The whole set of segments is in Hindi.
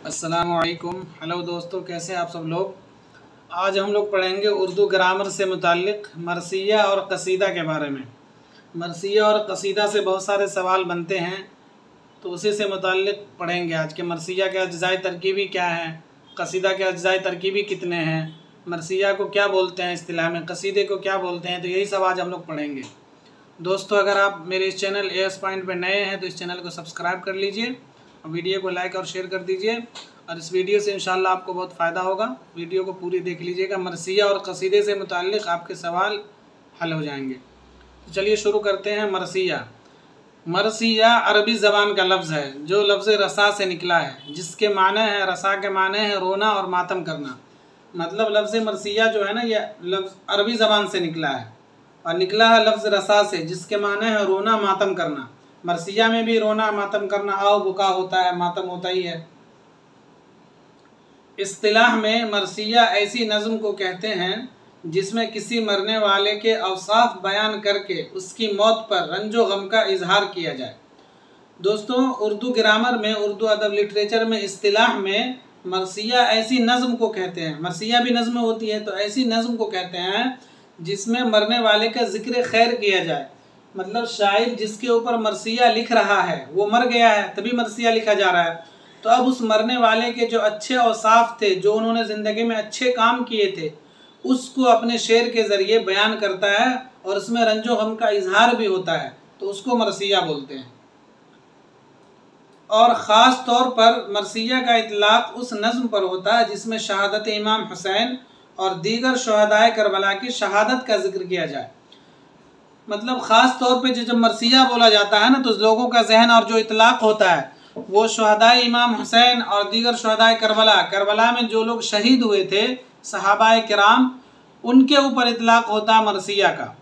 अस्सलामुअलैकुम। हेलो दोस्तों, कैसे हैं आप सब लोग। आज हम लोग पढ़ेंगे उर्दू ग्रामर से मुताल्लिक़ मरसिया और कसीदा के बारे में। मरसिया और कसीदा से बहुत सारे सवाल बनते हैं, तो उसी से मुताल्लिक़ पढ़ेंगे आज के। मरसिया के अज्ज़ाए तरकीबी क्या हैं, कसीदा के अज्ज़ाए तरकीबी कितने हैं, मरसिया को क्या बोलते हैं इस्तिलाह में, कसीदे को क्या बोलते हैं, तो यही सब आज हम लोग पढ़ेंगे। दोस्तों, अगर आप मेरे इस चैनल एएस पॉइंट पर नए हैं तो इस चैनल को सब्सक्राइब कर लीजिए, वीडियो को लाइक और शेयर कर दीजिए, और इस वीडियो से इंशाल्लाह आपको बहुत फ़ायदा होगा। वीडियो को पूरी देख लीजिएगा। मरसिया और कसीदे से मुताल्लिक़ आपके सवाल हल हो जाएंगे। तो चलिए शुरू करते हैं। मरसिया। मरसिया अरबी ज़बान का लफ्ज़ है जो लफ्ज़ रसा से निकला है, जिसके माने हैं, रसा के माने हैं रोना और मातम करना। मतलब लफ्ज़ मरसिया जो है ना, यह लफ्ज़ अरबी ज़बान से निकला है और निकला है लफ्ज़ रसा से, जिसके माने हैं रोना मातम करना। मरसिया में भी रोना मातम करना, आओ बुका होता है, मातम होता ही है। इस्तिलाह में मरसिया ऐसी नज़्म को कहते हैं जिसमें किसी मरने वाले के औसाफ बयान करके उसकी मौत पर रंजो गम का इजहार किया जाए। दोस्तों, उर्दू ग्रामर में, उर्दू अदब लिटरेचर में इस्तिलाह में मरसिया ऐसी नज़्म को कहते हैं। मरसिया भी नज़्म होती है, तो ऐसी नज़्म को कहते हैं जिसमें मरने वाले का जिक्र खैर किया जाए। मतलब शायर जिसके ऊपर मरसिया लिख रहा है वो मर गया है, तभी मरसिया लिखा जा रहा है। तो अब उस मरने वाले के जो अच्छे औसाफ थे, जो उन्होंने ज़िंदगी में अच्छे काम किए थे, उसको अपने शेर के ज़रिए बयान करता है और उसमें रंजो गम का इजहार भी होता है, तो उसको मरसिया बोलते हैं। और ख़ास तौर पर मरसिया का इतलाक़ उस नज़्म पर होता है जिसमें शहादत इमाम हुसैन और दीगर शुहदाए करबला की शहादत का जिक्र किया जाए। मतलब ख़ास तौर पे जब मरसिया बोला जाता है ना, तो लोगों का जहन और जो इतलाक़ होता है वो शुहदाए इमाम हुसैन और दीगर शुहदाए करबला में जो लोग शहीद हुए थे, सहाबाए किराम, उनके ऊपर इतलाक़ होता है मरसिया का।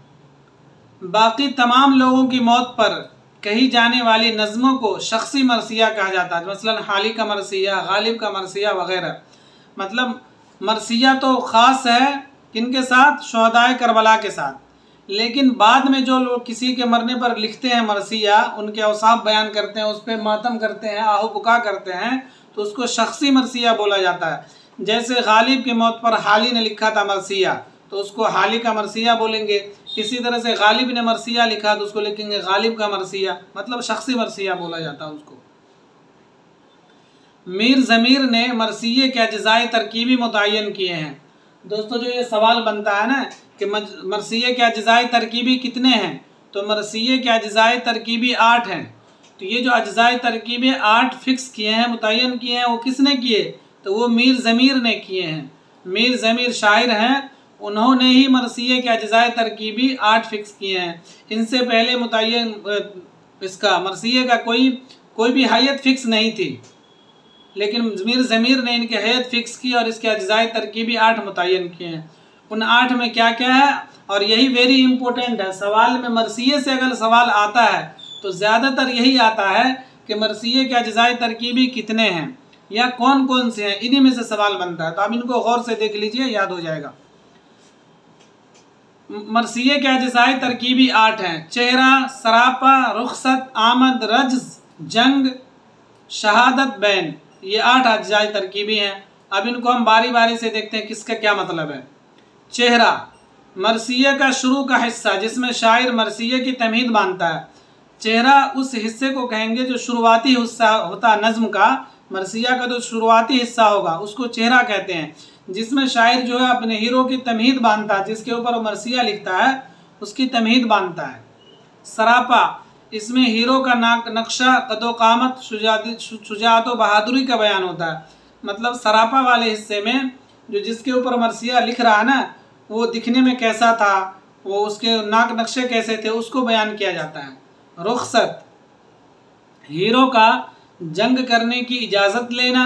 बाकी तमाम लोगों की मौत पर कही जाने वाली नज़मों को शख्सी मरसिया कहा जाता है, मसलन हाली का मरसिया, गालिब का मरसिया वगैरह। मतलब मरसिया तो ख़ास है किनके साथ, शुहदाए करबला के साथ। लेकिन बाद में जो लोग किसी के मरने पर लिखते हैं मरसिया, उनके औसाफ बयान करते हैं, उस पर मातम करते हैं, आहू बुका करते हैं, तो उसको शख्सी मरसिया बोला जाता है। जैसे गालिब की मौत पर हाली ने लिखा था मरसिया, तो उसको हाली का मरसिया बोलेंगे। इसी तरह से गालिब ने मरसिया लिखा तो उसको लिखेंगे गालिब का मरसिया, मतलब शख्सी मरसिया बोला जाता है उसको। मीर ज़मीर ने मरसिये के अज्ज़ाए तरकीबी मुतय्यन किए हैं। दोस्तों, जो ये सवाल बनता है ना कि मरसिये के अज्ज़ाए तरकीबी कितने हैं, तो मरसिये के अज्ज़ाए तरकीबी 8 हैं। तो ये जो अज्ज़ाए तरकीबी 8 फिक्स किए हैं, मुतय्यन किए हैं, वो किसने किए, तो वो मीर ज़मीर ने किए हैं। मीर ज़मीर शायर हैं, उन्होंने ही मरसिये के अज्ज़ाए तरकीबी 8 फिक्स किए हैं। इनसे पहले मुतय्यन इसका मरसिये का कोई भी हैयत फिक्स नहीं थी, लेकिन मीर ज़मीर ने इनकी हैयत फ़िक्स की और इसके अज्ज़ाए तरकीबी 8 मुतय्यन किए हैं। उन 8 में क्या क्या है, और यही वेरी इंपॉर्टेंट है। सवाल में मरसिये से अगर सवाल आता है तो ज़्यादातर यही आता है कि मरसिये के अज्ज़ाए तरकीबी कितने हैं या कौन कौन से हैं, इन्हीं में से सवाल बनता है। तो आप इनको गौर से देख लीजिए, याद हो जाएगा। मरसिये के अज्ज़ाए तरकीबी 8 हैं। चेहरा, सरापा, रुखसत, आमद, रज्ज़, जंग, शहादत, बैन, ये 8 अज्ज़ाए तरकीबी हैं। अब इनको हम बारी बारी से देखते हैं किसका क्या मतलब है। चेहरा, मरसिये का शुरू का हिस्सा जिसमें शायर मरसिये की तमहीद बांधता है। चेहरा उस हिस्से को कहेंगे जो शुरुआती हिस्सा होता है नज़्म का। मरसिया का जो शुरुआती हिस्सा होगा उसको चेहरा कहते हैं, जिसमें शायर जो है अपने हीरो की तमहीद बांधता है, जिसके ऊपर मरसिया लिखता है उसकी तमहीद बांधता है। सरापा, इसमें हीरो का नक्शा, कदो कामत, शुजाअत व बहादुरी का बयान होता है। मतलब सरापा वाले हिस्से में जो जिसके ऊपर मरसिया लिख रहा है ना, वो दिखने में कैसा था, वो उसके नाक नक्शे कैसे थे, उसको बयान किया जाता है। रुखसत, हीरो का जंग करने की इजाज़त लेना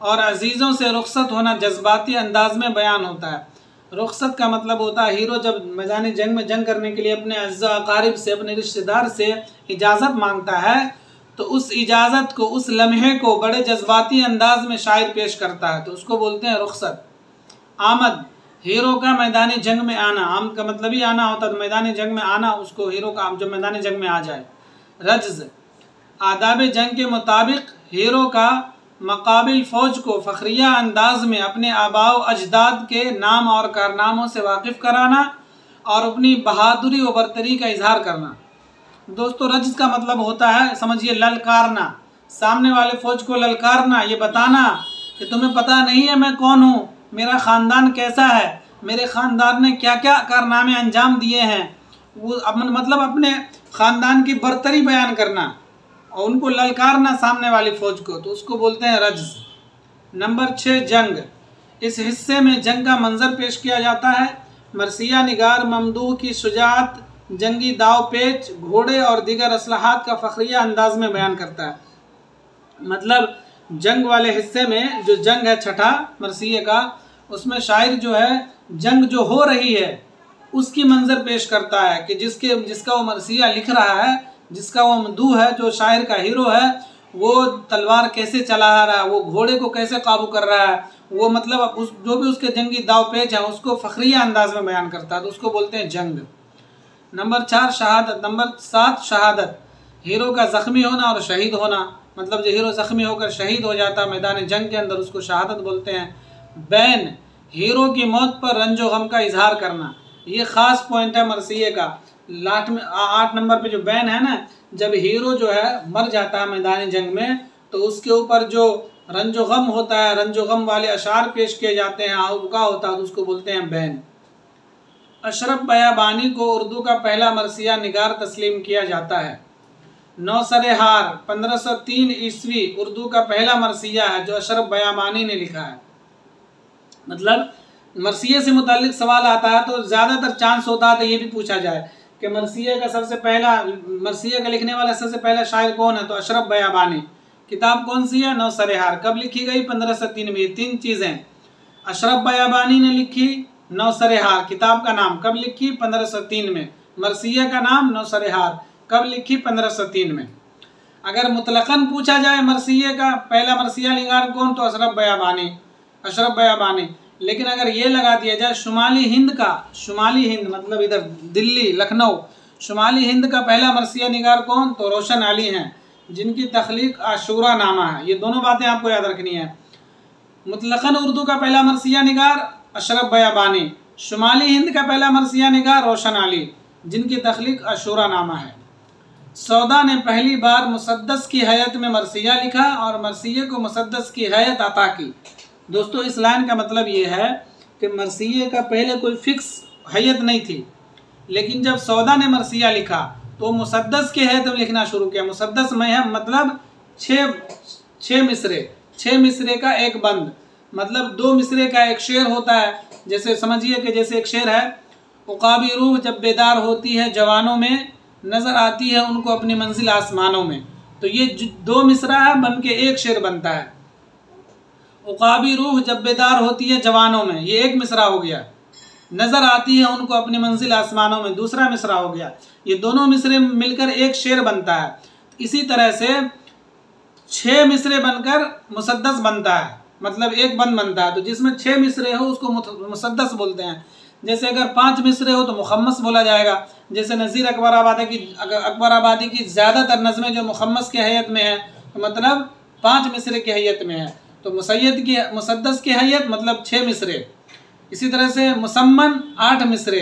और अजीज़ों से रुखसत होना जज्बाती अंदाज में बयान होता है। रुखसत का मतलब होता है हीरो जब मैदान जंग में जंग करने के लिए अपने अज़्ज़ा अकारिब से, अपने रिश्तेदार से इजाज़त मांगता है, तो उस इजाज़त को, उस लम्हे को बड़े जज्बाती अंदाज में शायर पेश करता है, तो उसको बोलते हैं रुखसत। आमद, हीरो का मैदानी जंग में आना। आम का मतलब ही आना होता है, तो मैदानी जंग में आना, उसको हीरो का जब मैदानी जंग में आ जाए। रज्ज़, आदाब जंग के मुताबिक हीरो का मकाबिल फ़ौज को फ़ख्रिया अंदाज में अपने आबाओ अजदाद के नाम और कारनामों से वाकिफ़ कराना और अपनी बहादुरी व बरतरी का इजहार करना। दोस्तों रज्ज़ का मतलब होता है, समझिए, ललकारना, सामने वाले फ़ौज को ललकारना, ये बताना कि तुम्हें पता नहीं है मैं कौन हूँ, मेरा ख़ानदान कैसा है, मेरे ख़ानदान ने क्या क्या कारनामे अंजाम दिए हैं, वो मतलब अपने ख़ानदान की बरतरी बयान करना और उनको ललकारना सामने वाली फ़ौज को, तो उसको बोलते हैं रज्ज़। नंबर 6 जंग। इस हिस्से में जंग का मंजर पेश किया जाता है। मरसिया निगार ममदूह की शुजाअत, जंगी दाव पेच, घोड़े और दीगर असलाहात का फ़ख्रिया अंदाज में बयान करता है। मतलब जंग वाले हिस्से में जो जंग है छठा मरसिये का, उसमें शायर जो है जंग जो हो रही है उसकी मंजर पेश करता है कि जिसका वो मरसिया लिख रहा है, जिसका वो ममदूह है, जो शायर का हीरो है, वो तलवार कैसे चला रहा है, वो घोड़े को कैसे काबू कर रहा है, वो मतलब जो भी उसके जंगी दाव पेच है उसको फ़ख्रिया अंदाज में बयान करता है, तो उसको बोलते हैं जंग। नंबर 4 शहादत। नंबर 7 शहादत, हीरो का ज़ख्मी होना और शहीद होना। मतलब जो हीरो ज़ख्मी होकर शहीद हो जाता है मैदान जंग के अंदर, उसको शहादत बोलते हैं। बैन, हीरो की मौत पर रंजो गम का इजहार करना, ये ख़ास पॉइंट है मरसिये का। 8 नंबर पे जो बैन है ना, जब हीरो जो है मर जाता है मैदान जंग में तो उसके ऊपर जो रंजो गम होता है, रंजो गम वाले अशार पेश किए जाते हैं, आउका होता है, तो उसको बोलते हैं बैन। अशरफ बयाबानी को उर्दू का पहला मरसिया निगार तस्लीम किया जाता है। नौसरेहार 1503 ईस्वी उर्दू का पहला मरसिया है जो अशरफ बयाबानी ने लिखा है। मतलब मरसिये से मुताल्लिक सवाल आता है तो ज़्यादातर चांस होता है तो ये भी पूछा जाए कि मरसिये का लिखने वाला सबसे पहला शायर कौन है, तो अशरफ बयाबानी। किताब कौन सी है? नौसरेहार। कब लिखी गई? 1503 में। ये 3 चीज़ें, अशरफ बयाबानी ने लिखी, नौसरेहार किताब का नाम कब लिखी? 1503 में। मरसिया का नाम नौसरेहार कब लिखी? 1503 में। अगर मुतलकन पूछा जाए मरसिये का पहला मरसिया निगार कौन, तो अशरफ बयाबानी। लेकिन अगर ये लगा दिया जाए शुमाली हिंद मतलब इधर दिल्ली, लखनऊ, शुमाली हिंद का पहला मरसिया निगार कौन, तो रोशन अली हैं, जिनकी तख्लीक आशूरा नामा है। ये दोनों बातें आपको याद रखनी है। मुतलकन उर्दू का पहला मरसिया निगार अशरफ बयाबानी, शुमाली हिंद का पहला मरसिया निगार रोशन अली, जिनकी तख्लीक आशूरा नामा है। सौदा ने पहली बार मुसद्दस की हैयत में मरसिया लिखा और मरसिये को मुसद्दस की हैयत अता की। दोस्तों इस लाइन का मतलब ये है कि मरसिये का पहले कोई फिक्स हैयत नहीं थी, लेकिन जब सौदा ने मरसिया लिखा तो मुसद्दस की हैयत में लिखना शुरू किया। मुसद्दस में है मतलब 6 मिसरे, 6 मिसरे का एक बंद, मतलब 2 मिसरे का एक शेर होता है। जैसे समझिए कि जैसे एक शेर है, उकाबी रूह जब बेदार होती है जवानों में, नज़र आती है उनको अपनी मंजिल आसमानों में। तो ये 2 मिसरा है, बन के एक शेर बनता है। उकाबी रूह जब बेदार होती है जवानों में, ये एक मिसरा हो गया। नज़र आती है उनको अपनी मंजिल आसमानों में, दूसरा मिसरा हो गया। ये दोनों मिसरे मिलकर एक शेर बनता है। इसी तरह से 6 मिसरे बनकर मुसद्दस बनता है, मतलब एक बंद बनता है। तो जिसमें 6 मिसरे हो उसको मुसद्दस बोलते हैं। जैसे अगर 5 मिसरे हो तो मुखम्मस बोला जाएगा। जैसे नज़ीर अकबराबादी की ज़्यादातर नज़में जो मुखम्मस की हैयत में है, तो मतलब 5 मिसरे की हैयत में है। तो मुसद्दस की हैयत मतलब 6 मिसरे। इसी तरह से मुसम्मन 8 मिसरे,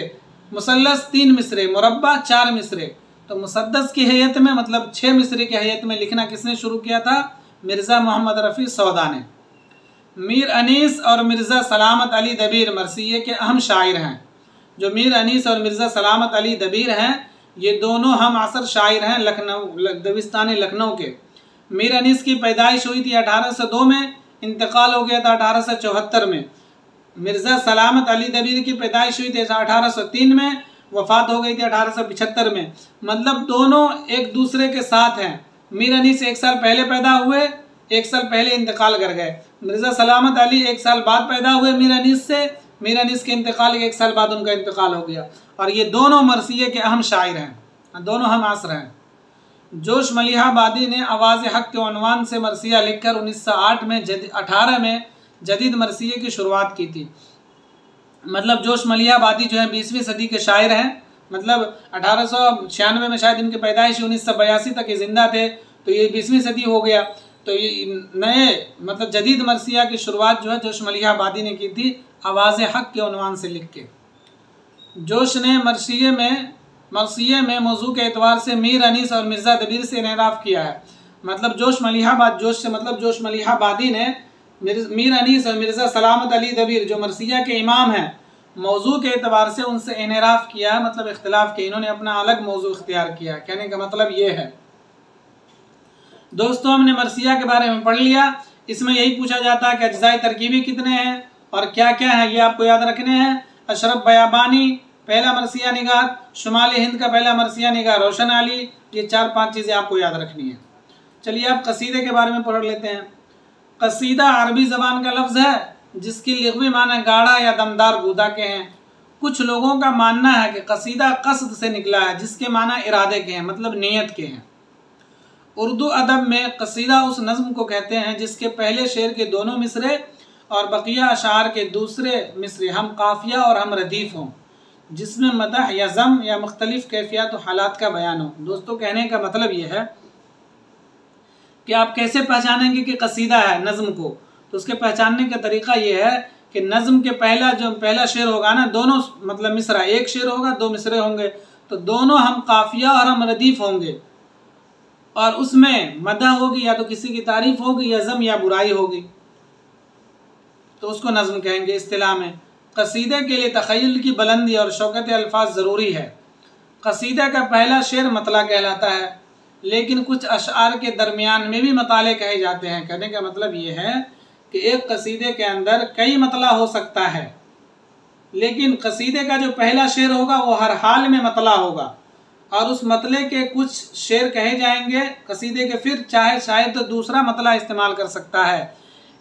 मुसल्लस 3 मिसरे, मुरब्बा 4 मिसरे। तो मुसद्दस की हैयत में मतलब 6 मिसरे की हैयत में लिखना किसने शुरू किया था? मिर्ज़ा मोहम्मद रफ़ी सौदा ने। मीर अनीस और मिर्ज़ा सलामत अली दबीर मरसिये के अहम शायर हैं। जो मीर अनीस और मिर्ज़ा सलामत अली दबीर हैं, ये दोनों हम असर शायर हैं दबिस्तानी लखनऊ के। मीर अनीस की पैदाइश हुई थी 1802 में, इंतकाल हो गया था 1874 में। मिर्ज़ा सलामत अली दबीर की पैदाइश हुई थी 1803 में, वफ़ात हो गई थी 1875 में। मतलब दोनों एक दूसरे के साथ हैं। मीर अनीस 1 साल पहले पैदा हुए, 1 साल पहले इंतकाल कर गए। मिर्ज़ा सलामत अली 1 साल बाद पैदा हुए मीर अनीस से, मीर अनीस के इंतकाल के 1 साल बाद उनका इंतकाल हो गया। और ये दोनों मरसिये के अहम शायर हैं, दोनों हम आसर हैं। जोश मलिहाबादी ने आवाज़ हक के उन्वान से मरसिया लिखकर 1918 में जदीद मरसिये की शुरुआत की थी। मतलब जोश मलिहाबादी जो है 20वीं सदी के शायर हैं। मतलब 1896 में शायद इनकी पैदाइश, 1982 तक ये ज़िंदा थे, तो ये 20वीं सदी हो गया। तो ये नए मतलब जदीद मरसिया की शुरुआत जो है जोश मलिहा आबादी ने की थी आवाज़ हक़ के उन्वान से लिख के। जोश ने मरसिये में मौजू के एतबार से मीर अनीस और मिर्ज़ा दबीर से इनराफ़ किया है। मतलब जोश से मतलब जोश मलिहा आबादी ने मीर अनीस और मिर्ज़ा सलामत अली दबीर जो मरसिया के इमाम हैं मौजू के एतबार से उनसे इनराफ़ किया, मतलब इख्तिलाफ़ किया, इन्होंने अपना अलग मौजू इख्तियार किया। कहने का मतलब ये है। दोस्तों हमने मरसिया के बारे में पढ़ लिया। इसमें यही पूछा जाता है कि अज्ज़ाए तरकीबी कितने हैं और क्या क्या है, ये आपको याद रखने हैं। अशरफ बयाबानी पहला मरसिया निगार, शुमाली हिंद का पहला मरसिया निगार रोशन अली, ये 4-5 चीज़ें आपको याद रखनी है। चलिए आप कसीदे के बारे में पढ़ लेते हैं। कसीदा अरबी ज़बान का लफ्ज़ है जिसकी लग़वी माने गाढ़ा या दमदार गूदा के हैं। कुछ लोगों का मानना है कि कसीदा क़स्द से निकला है जिसके माना इरादे के हैं, मतलब नीयत के हैं। उर्दू अदब में कसीदा उस नज़्म को कहते हैं जिसके पहले शेर के दोनों मिसरे और बकिया अशार के दूसरे मिसरे हम काफ़िया और हम रदीफ़ हों, जिसमें मदह या ज़म या मुख्तलिफ़ कैफियत और हालात का बयान हो। दोस्तों कहने का मतलब ये है कि आप कैसे पहचानेंगे कि कसीदा है नज़्म को, तो उसके पहचानने का तरीक़ा ये है कि नज़्म के पहला शेर होगा ना, दोनों मतलब मिसरा, एक शेर होगा 2 मिसरे होंगे, तो दोनों हम काफ़िया और हम रदीफ़ होंगे और उसमें मदह होगी या तो किसी की तारीफ़ होगी या ज़म या बुराई होगी, तो उसको नज़्म कहेंगे। इस्तिलाह में कसीदे के लिए तख़य्युल की बुलंदी और शौकत अल्फाज ज़रूरी है। कसीदे का पहला शेर मतला कहलाता है, लेकिन कुछ अशआर के दरमियान में भी मताले कहे जाते हैं। कहने का मतलब ये है कि एक कसीदे के अंदर कई मतला हो सकता है, लेकिन कसीदे का जो पहला शेर होगा वो हर हाल में मतला होगा और उस मतले के कुछ शेर कहे जाएंगे कसीदे के, फिर चाहे शायद तो दूसरा मतला इस्तेमाल कर सकता है।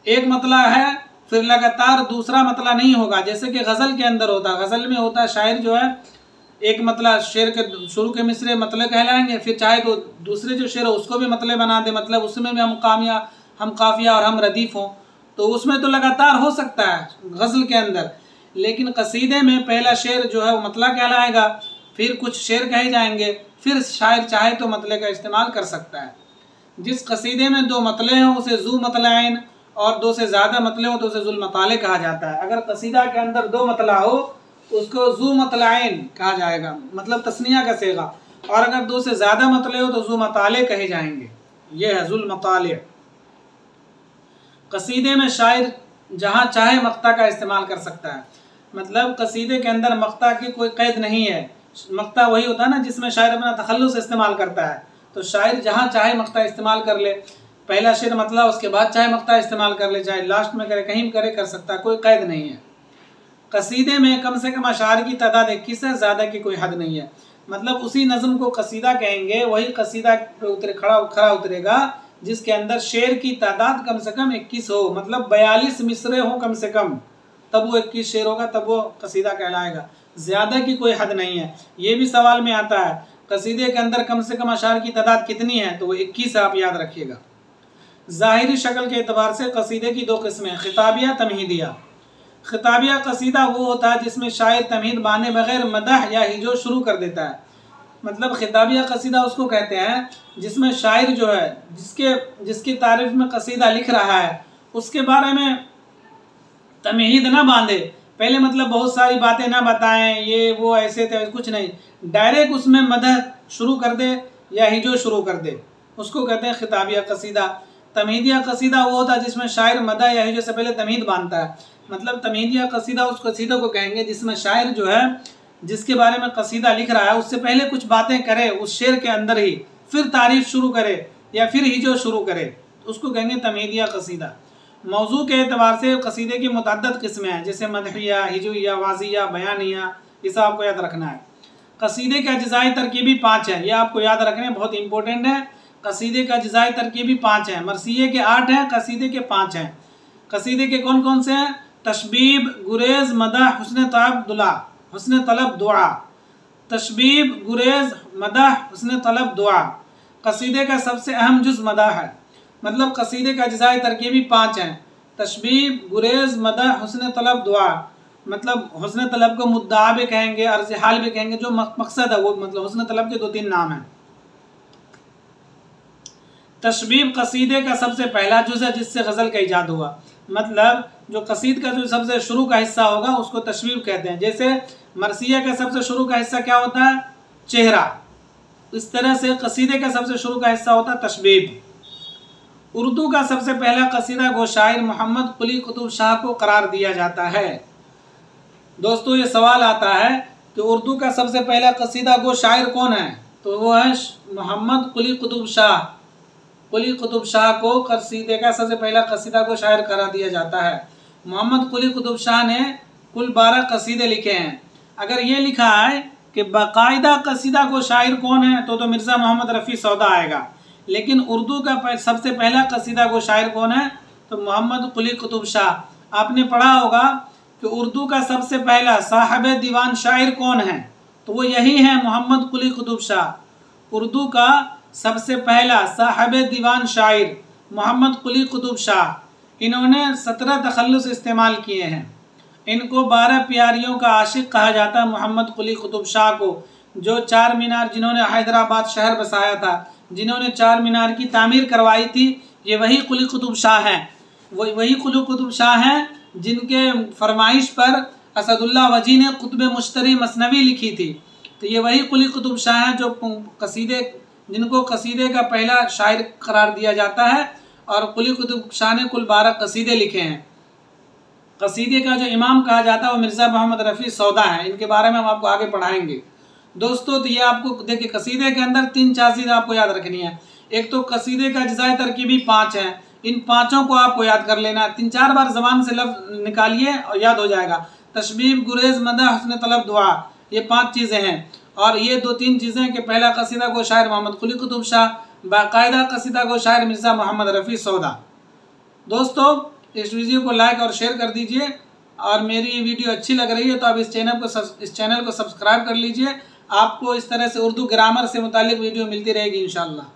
एक मतला है फिर लगातार दूसरा मतला नहीं होगा, जैसे कि गज़ल के अंदर होता है। गज़ल में होता है शायर जो है एक मतला शेर के शुरू के मिसरे मतले कहलाएंगे, फिर चाहे तो दूसरे जो शेर हो उसको भी मतले बना दे, मतलब उसमें भी हम काफ़िया और हम रदीफ़ हों, तो उसमें तो लगातार हो सकता है गज़ल के अंदर। लेकिन कसीदे में पहला शेर जो है वो मतला कहलाएगा, फिर कुछ शेर कहे जाएंगे, फिर शायर चाहे तो मतले का इस्तेमाल कर सकता है। जिस कसीदे में 2 मतले हों उसे ज़ू मतलाइन और 2 से ज़्यादा मतले हो तो उसे ज़ुल मताले कहा जाता है। अगर कसीदा के अंदर 2 मतला हो तो उसको ज़ू मतलाइन कहा जाएगा, मतलब तस्निया का सेगा, और अगर 2 से ज़्यादा मतले हो तो ज़ू मताले कहे जाएंगे। ये है ज़ुल मताले। कसीदे में शायर जहाँ चाहे मक्ता का इस्तेमाल कर सकता है, मतलब कसीदे के अंदर मक्ता की कोई कैद नहीं है। मक्ता वही होता है ना जिसमें शायर अपना तखल्लुस इस्तेमाल करता है, तो शायर जहाँ चाहे मक्ता इस्तेमाल कर ले। पहला शेर मतला, उसके बाद चाहे मक्ता इस्तेमाल कर ले, चाहे लास्ट में करे, कहीं भी करे, कर सकता है, कोई कैद नहीं है। कसीदे में कम से कम अशार की तादाद 21 है, ज़्यादा की कोई हद नहीं है। मतलब उसी नज़म को कसीदा कहेंगे, वही कसीदा पे खरा उतरेगा जिसके अंदर शेर की तादाद कम से कम 21 हो, मतलब 42 मिसरे हो कम से कम, तब वो 21 शेर होगा, तब वो कसीदा कहलाएगा। ज़्यादा की कोई हद नहीं है। ये भी सवाल में आता है कसीदे के अंदर कम से कम अशार की तादाद कितनी है, तो वो 21 आप याद रखिएगा। ज़ाहिरी शक्ल के एतबार से कसीदे की 2 किस्में, खिताबिया तमहीदिया। खिताबिया कसीदा वो होता है जिसमें शायर तमहीद माने बगैर मदह या हिजो शुरू कर देता है। मतलब खिताबिया कसीदा उसको कहते हैं जिसमें शायर जो है जिसकी तारीफ़ में कसीदा लिख रहा है उसके बारे में तमहीद ना बांधे, पहले मतलब बहुत सारी बातें ना बताएं, ये वो ऐसे थे, कुछ नहीं, डायरेक्ट उसमें मदह शुरू कर दे या हिजो शुरू कर दे, उसको कहते हैं खिताबिया कसीदा। तमहीदिया कसीदा वो होता है जिसमें शायर मदह या हिजो से पहले तमहीद बांधता है। मतलब तमहीदिया कसीदा उस कसीदे को कहेंगे जिसमें शायर जो है जिसके बारे में कसीदा लिख रहा है उससे पहले कुछ बातें करे उस शेर के अंदर ही, फिर तारीफ़ शुरू करे या फिर हिजो शुरू करे, उसको कहेंगे तमहीदिया कसीदा। मौजू के एतबार से कसीदे की मुतअद्दिद किस्में हैं, जैसे मदहिया, हिजुइया, वाजिया, बयानिया, ये सब आपको याद रखना है। कसीदे के अज्ज़ाए तरकीबी 5 हैं, ये आपको याद रखने बहुत इंपॉर्टेंट है। कसीदे के अज्ज़ाए तरकीबी 5 हैं, मरसिये के 8 हैं, कसीदे के 5 हैं। कसीदे के कौन कौन से हैं? तशबीब, गुरेज, मदह, हुस्न तलब दुआ। तशबीब, गुरेज, मदह, हुस्न तलब दुआ। कसीदे का सबसे अहम जुज़ मदह है। मतलब कसीदे का अज्ज़ाए तरकीबी 5 हैं, तशबीब, गुरेज, मदह, हुस्न तलब दुआ। मतलब हुस्न तलब को मुद्दा भी कहेंगे, अर्ज़ हाल भी कहेंगे, जो मकसद है वो, मतलब हुस्न तलब के 2-3 नाम हैं। तशबीब कसीदे का सबसे पहला जुज़ है जिससे गज़ल का इजाद हुआ। मतलब जो कसीद का जो सबसे शुरू का हिस्सा होगा उसको तशबीब कहते हैं। जैसे मरसिया का सबसे शुरू का हिस्सा क्या होता है? चेहरा। इस तरह से कसीदे का सबसे शुरू का हिस्सा होता है तशबीब। उर्दू का सबसे पहला कसीदा गो शायर मोहम्मद कुली कुतुब शाह को करार दिया जाता है। दोस्तों ये सवाल आता है कि उर्दू का सबसे पहला कसीदा गो शायर कौन है? तो वो है मोहम्मद कुली कुतुब शाह। कुली कुतुब शाह को कसीदे का सबसे पहला कसीदा को शायर करार दिया जाता है। मोहम्मद कुली कुतुब शाह ने कुल 12 कसीदे लिखे हैं। अगर ये लिखा है कि बाकायदा कसीदा को शायर कौन है तो मिर्ज़ा मोहम्मद रफ़ी सौदा आएगा। लेकिन उर्दू का सबसे पहला कसीदा को शायर कौन है? तो मोहम्मद कुली कुतुब शाह। आपने पढ़ा होगा कि उर्दू का सबसे पहला साहब दीवान शायर कौन है? तो वो यही है मोहम्मद कुली कुतुब शाह। उर्दू का सबसे पहला साहब दीवान शायर मोहम्मद कुली कुतुब शाह। इन्होंने 17 तखल्लुस इस्तेमाल किए हैं। इनको 12 प्यारियों का आशिक कहा जाता है मोहम्मद कुली कुतुब शाह को, जो 4 मीनार जिन्होंने हैदराबाद शहर बसाया था, जिन्होंने 4 मीनार की तामीर करवाई थी, ये वही कुली कुतुब शाह हैं। वही कुली कुतुब शाह हैं जिनके फरमाइश पर असदुल्ला वजी ने कुतुब मुश्तरी मसनवी लिखी थी। तो ये वही कुली कुतुब शाह हैं जो जिनको कसीदे का पहला शायर करार दिया जाता है। और कुली कुतुब शाह ने कुल 12 कसीदे लिखे हैं। कसीदे का जो इमाम कहा जाता है वो मिर्ज़ा मोहम्मद रफ़ी सौदा है। इनके बारे में हम आपको आगे पढ़ाएंगे। दोस्तों तो ये आपको देखिए कसीदे के अंदर 3-4 चीज़ें आपको याद रखनी है। एक तो कसीदे का अज्ज़ाए तरकीबी 5 हैं। इन 5 को आपको याद कर लेना है। 3-4 बार ज़बान से लफ्ज़ निकालिए और याद हो जाएगा। तशबीब, गुरेज़, मदह, हुस्न तलब, दुआ, ये 5 चीज़ें हैं। और ये 2-3 चीज़ें कि पहला कसीदा को शायर मोहम्मद कुली कुतुब शाह, बाकायदा कसीदा को शायर मिर्ज़ा मोहम्मद रफ़ी सौदा। दोस्तों इस वीडियो को लाइक और शेयर कर दीजिए। और मेरी ये वीडियो अच्छी लग रही है तो आप इस चैनल को सब्सक्राइब कर लीजिए। आपको इस तरह से उर्दू ग्रामर से मुतालिक वीडियो मिलती रहेगी इंशाअल्लाह।